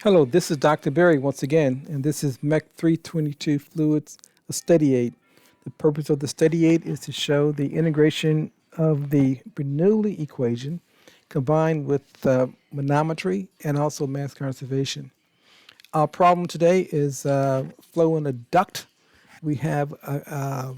Hello, this is Dr. Berry once again, and this is MEC 322 Fluids, a study aid. The purpose of the study aid is to show the integration of the Bernoulli equation combined with manometry and also mass conservation. Our problem today is flow in a duct. We have a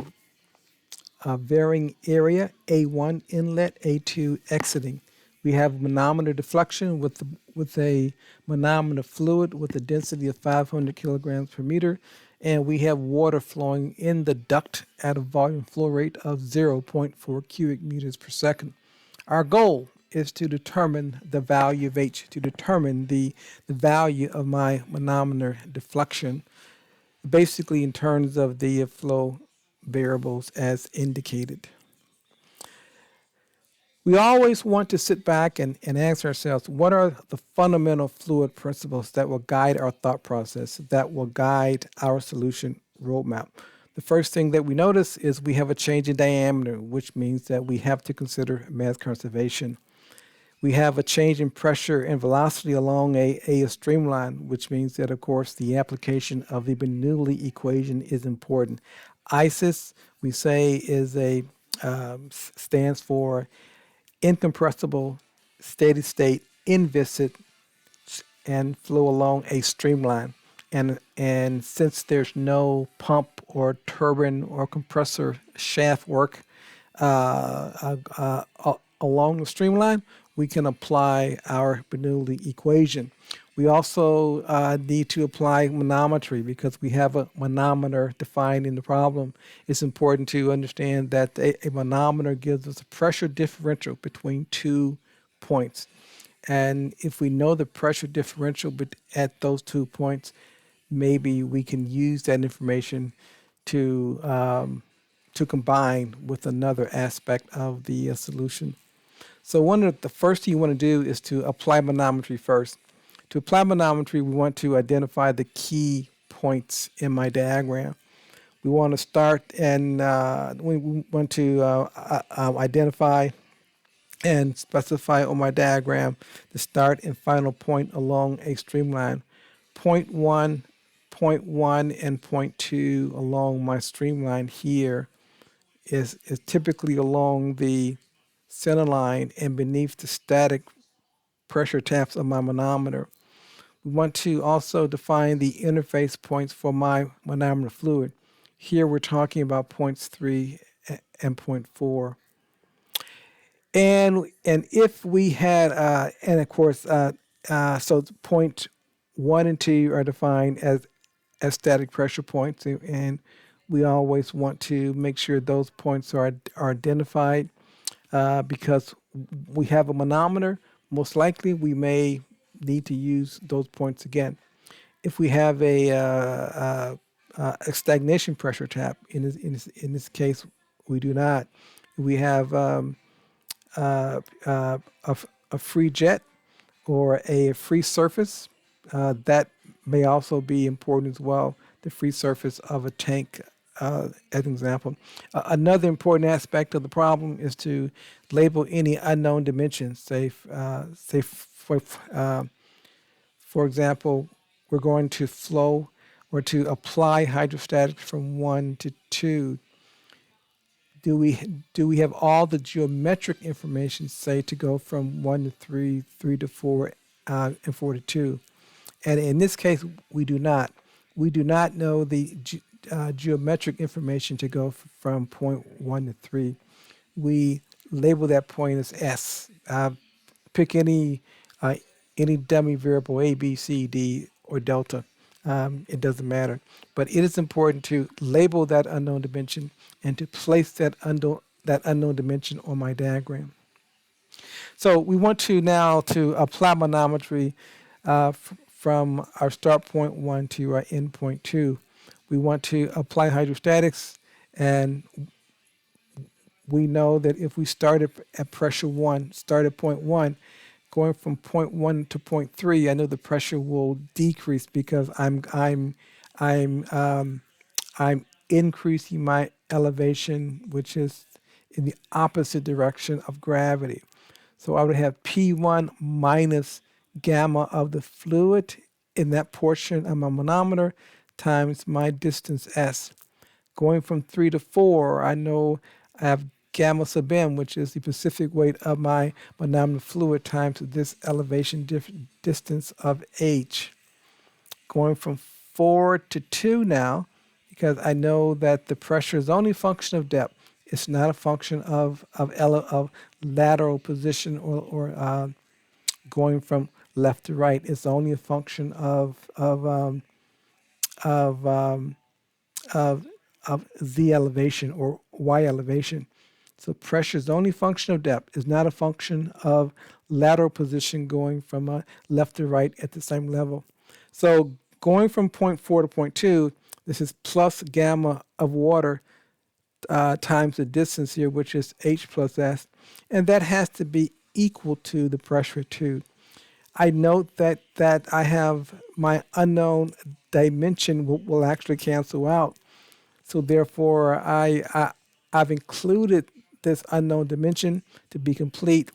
varying area, A1 inlet, A2 exiting. We have manometer deflection with a manometer fluid with a density of 500 kilograms per meter, and we have water flowing in the duct at a volume flow rate of 0.4 cubic meters per second. Our goal is to determine the value of H, to determine the value of my manometer deflection, basically in terms of the flow variables as indicated. We always want to sit back and ask ourselves, what are the fundamental fluid principles that will guide our thought process, that will guide our solution roadmap? The first thing that we notice is we have a change in diameter, which means that we have to consider mass conservation. We have a change in pressure and velocity along a streamline, which means that, of course, the application of the Bernoulli equation is important. ISIS, we say, stands for incompressible, steady state, inviscid, and flow along a streamline. And since there's no pump or turbine or compressor shaft work along the streamline, we can apply our Bernoulli equation. We also need to apply manometry because we have a manometer defined in the problem. It's important to understand that a manometer gives us a pressure differential between 2 points. And if we know the pressure differential at those 2 points, maybe we can use that information to combine with another aspect of the solution. So one of the first thing you want to do is to apply manometry first. To apply manometry, we want to identify the key points in my diagram. We want to start and we want to identify and specify on my diagram the start and final point along a streamline. Point 1, and point 2 along my streamline here is typically along the center line and beneath the static pressure taps of my manometer. We want to also define the interface points for my manometer fluid. Here we're talking about points 3 and point 4. And if we had, and of course, so point 1 and 2 are defined as static pressure points, and we always want to make sure those points are identified because we have a manometer. Most likely we may need to use those points again. If we have a stagnation pressure tap, in this case, we do not. We have a free jet or a free surface. That may also be important as well, the free surface of a tank, as an example. Another important aspect of the problem is to label any unknown dimensions. For example, we're going to flow or to apply hydrostatics from 1 to 2. Do we have all the geometric information, say, to go from 1 to 3, 3 to 4, and 4 to 2? And in this case, we do not. We do not know the geometric information to go from point 1 to 3. We label that point as S. Pick any dummy variable, A, B, C, D, or delta. It doesn't matter. But it is important to label that unknown dimension and to place that unknown dimension on my diagram. So we want to now to apply manometry from our start point 1 to our end point 2. We want to apply hydrostatics, and we know that if we started at pressure 1, start at point 1, going from point 1 to point 3, I know the pressure will decrease because I'm increasing my elevation, which is in the opposite direction of gravity. So I would have P1 minus gamma of the fluid in that portion of my manometer times my distance s. Going from 3 to 4, I know I have gamma sub m, which is the specific weight of my manometer fluid times this elevation distance of h. Going from 4 to 2 now, because I know that the pressure is only a function of depth. It's not a function of lateral position or going from left to right. It's only a function of z elevation or y elevation. So pressure is only a function of depth. It's not a function of lateral position going from left to right at the same level. So going from point 4 to point 2, this is plus gamma of water times the distance here, which is h plus s, and that has to be equal to the pressure 2. I note that I have my unknown dimension will actually cancel out. So therefore, I've included this unknown dimension to be complete.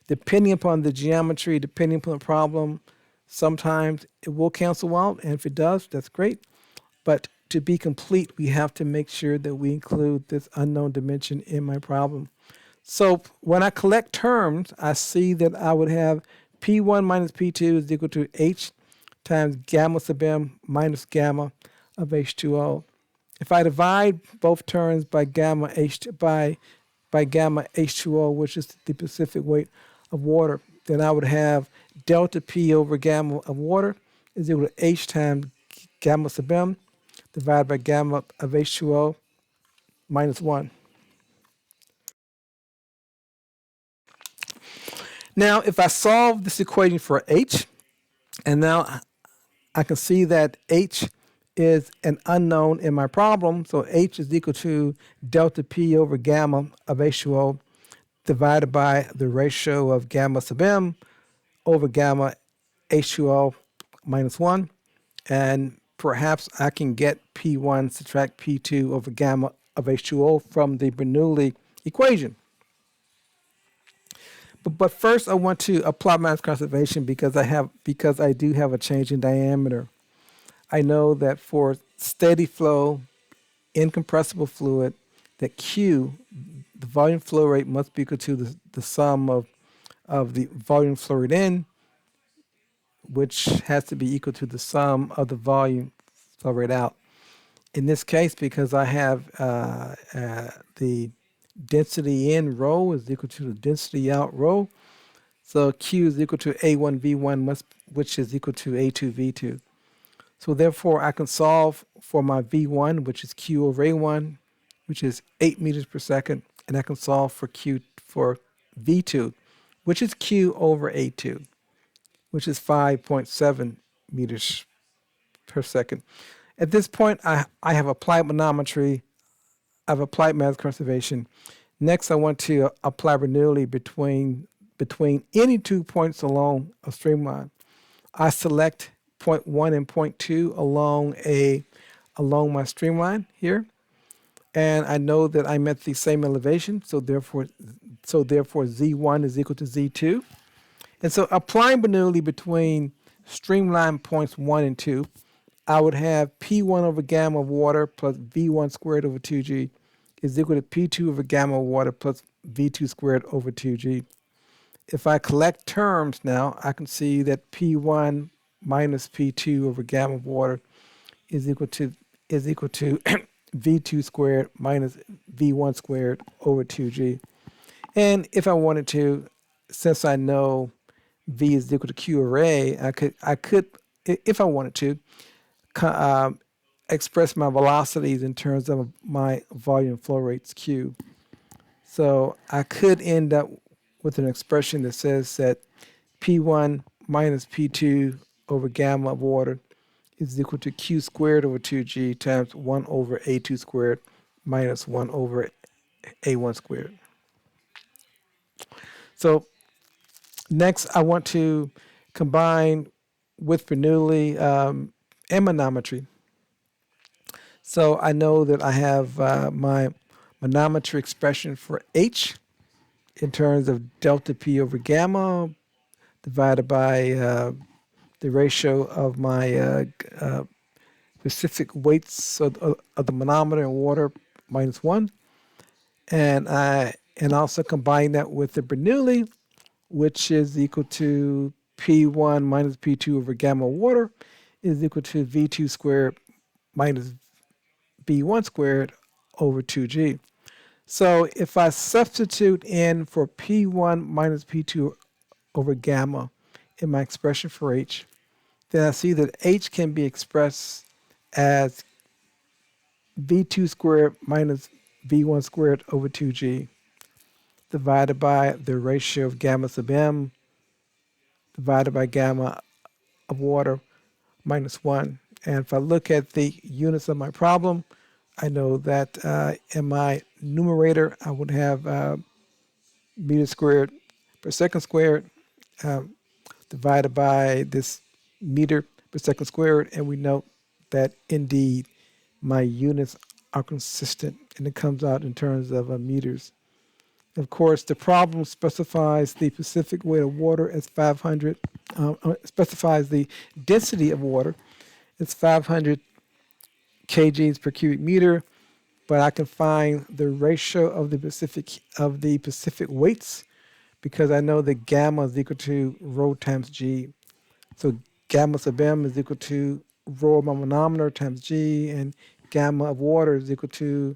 Depending upon the geometry, depending upon the problem, sometimes it will cancel out, and if it does, that's great. But to be complete, we have to make sure that we include this unknown dimension in my problem. So when I collect terms, I see that I would have P1 minus P2 is equal to H times gamma sub m minus gamma of H2O. If I divide both terms by gamma H2O, which is the specific weight of water, then I would have delta P over gamma of water is equal to H times gamma sub m divided by gamma of H2O minus 1. Now, if I solve this equation for H, and now I can see that H is an unknown in my problem, so H is equal to delta P over gamma of H2O divided by the ratio of gamma sub m over gamma H2O minus 1, and perhaps I can get P1 subtract P2 over gamma of H2O from the Bernoulli equation. But first, I want to apply mass conservation because I do have a change in diameter. I know that for steady flow, incompressible fluid, that Q, the volume flow rate, must be equal to the sum of the volume flow rate in, which has to be equal to the sum of the volume flow rate out. In this case, because I have the density in rho is equal to the density out rho, so Q is equal to A1 V1, which is equal to A2 V2. So therefore, I can solve for my V1, which is Q over A1, which is 8 meters per second, and I can solve for V2, which is Q over A2, which is 5.7 meters per second. At this point, I have applied manometry. I've applied mass conservation. Next, I want to apply Bernoulli between any 2 points along a streamline. I select point 1 and point 2 along my streamline here, and I know that I'm at the same elevation, so therefore Z1 is equal to Z2. And so applying Bernoulli between streamline points 1 and 2, I would have P1 over gamma of water plus V1 squared over 2G is equal to P2 over gamma of water plus V2 squared over 2G. If I collect terms now, I can see that P1 minus P2 over gamma of water is equal to V2 squared minus V1 squared over 2G. And if I wanted to, since I know V is equal to Q over A, I could, if I wanted to, express my velocities in terms of my volume flow rates Q. So I could end up with an expression that says that P1 minus P2 over gamma of water is equal to Q squared over 2G times 1 over A2 squared minus 1 over A1 squared. So next, I want to combine with Bernoulli and manometry. So I know that I have my manometry expression for H in terms of delta P over gamma divided by the ratio of my specific weights of the manometer and water minus 1, and also combine that with the Bernoulli, which is equal to P1 minus P2 over gamma water is equal to V2 squared minus B1 squared over 2G. So if I substitute in for P1 minus P2 over gamma in my expression for H, then I see that H can be expressed as V2 squared minus V1 squared over 2G divided by the ratio of gamma sub m divided by gamma of water minus 1. And if I look at the units of my problem, I know that in my numerator, I would have meters squared per second squared um, divided by this meter per second squared. And we note that indeed my units are consistent and it comes out in terms of meters. Of course, the problem specifies the specific weight of water as 500, specifies the density of water as 500 kgs per cubic meter, but I can find the ratio of the specific weights because I know that gamma is equal to rho times g. So gamma sub m is equal to rho of my manometer times g, and gamma of water is equal to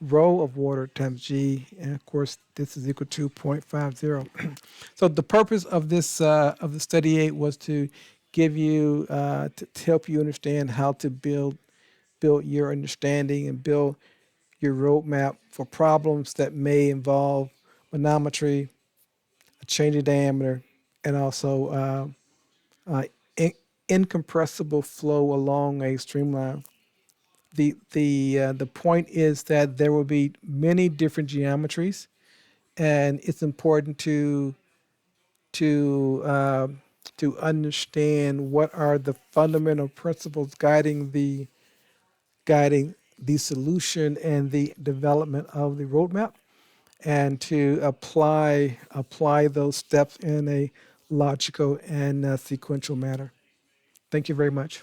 rho of water times g, and of course this is equal to 0.50. So the purpose of this of the study aid was to give you to help you understand how to build your understanding and build your roadmap for problems that may involve manometry, a change of diameter, and also in, incompressible flow along a streamline. The point is that there will be many different geometries, and it's important to to understand what are the fundamental principles guiding the solution and the development of the roadmap, and to apply those steps in a logical and sequential manner. Thank you very much.